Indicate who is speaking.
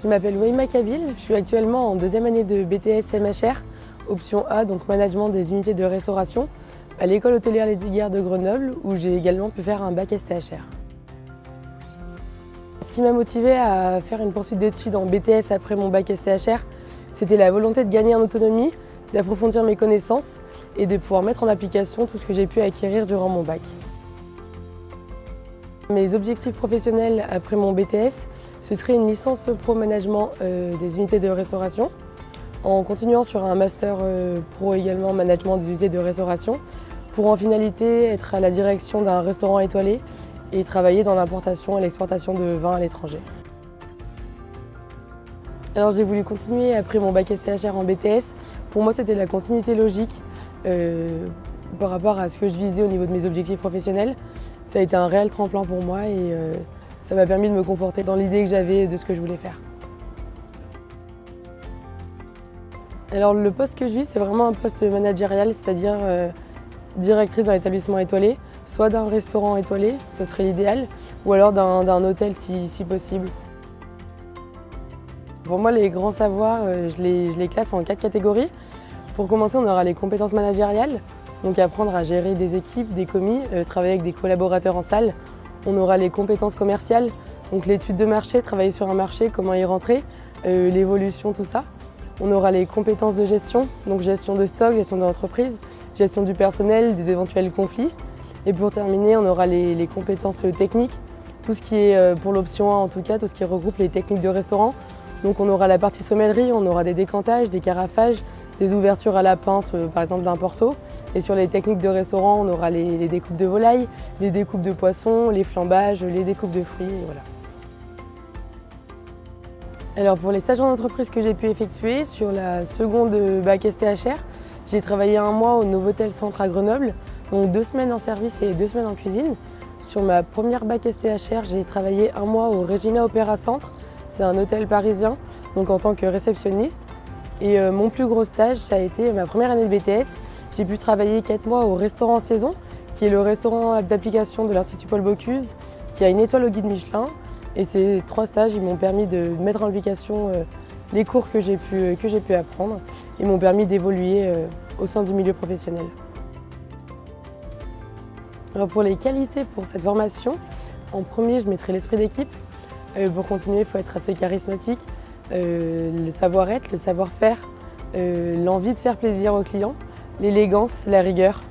Speaker 1: Je m'appelle Wayma Kabil, je suis actuellement en deuxième année de BTS MHR, option A, donc management des unités de restauration, à l'école hôtelière Les Diguerres de Grenoble, où j'ai également pu faire un bac STHR. Ce qui m'a motivée à faire une poursuite d'études en BTS après mon bac STHR, c'était la volonté de gagner en autonomie, d'approfondir mes connaissances et de pouvoir mettre en application tout ce que j'ai pu acquérir durant mon bac. Mes objectifs professionnels après mon BTS, ce serait une licence pro management des unités de restauration, en continuant sur un master pro également management des unités de restauration, pour en finalité être à la direction d'un restaurant étoilé et travailler dans l'importation et l'exportation de vins à l'étranger. Alors j'ai voulu continuer après mon bac STHR en BTS. Pour moi c'était la continuité logique par rapport à ce que je visais au niveau de mes objectifs professionnels. Ça a été un réel tremplin pour moi et ça m'a permis de me conforter dans l'idée que j'avais de ce que je voulais faire. Alors le poste que je vis, c'est vraiment un poste managérial, c'est-à-dire directrice d'un établissement étoilé, soit d'un restaurant étoilé, ce serait l'idéal, ou alors d'un hôtel si possible. Pour moi, les grands savoirs, je les classe en 4 catégories. Pour commencer, on aura les compétences managériales, donc apprendre à gérer des équipes, des commis, travailler avec des collaborateurs en salle. On aura les compétences commerciales, donc l'étude de marché, travailler sur un marché, comment y rentrer, l'évolution, tout ça. On aura les compétences de gestion, donc gestion de stock, gestion de l'entreprise, gestion du personnel, des éventuels conflits. Et pour terminer, on aura les compétences techniques, tout ce qui est, pour l'option 1 en tout cas, tout ce qui regroupe les techniques de restaurant. Donc on aura la partie sommellerie, on aura des décantages, des carafages, des ouvertures à la pince, par exemple d'un porto. Et sur les techniques de restaurant, on aura les découpes de volaille, les découpes de poissons, les flambages, les découpes de fruits, et voilà. Alors pour les stages en entreprise que j'ai pu effectuer, sur la seconde bac STHR, j'ai travaillé un mois au Novotel Centre à Grenoble, donc 2 semaines en service et 2 semaines en cuisine. Sur ma première bac STHR, j'ai travaillé un mois au Regina Opéra Centre, c'est un hôtel parisien, donc en tant que réceptionniste. Et mon plus gros stage, ça a été ma première année de BTS. J'ai pu travailler 4 mois au restaurant Saison, qui est le restaurant d'application de l'Institut Paul Bocuse, qui a une étoile au guide Michelin. Et ces 3 stages, ils m'ont permis de mettre en application les cours que j'ai pu apprendre et m'ont permis d'évoluer au sein du milieu professionnel. Alors pour les qualités pour cette formation, en premier, je mettrai l'esprit d'équipe. Pour continuer, il faut être assez charismatique, le savoir-être, le savoir-faire, l'envie de faire plaisir aux clients, l'élégance, la rigueur.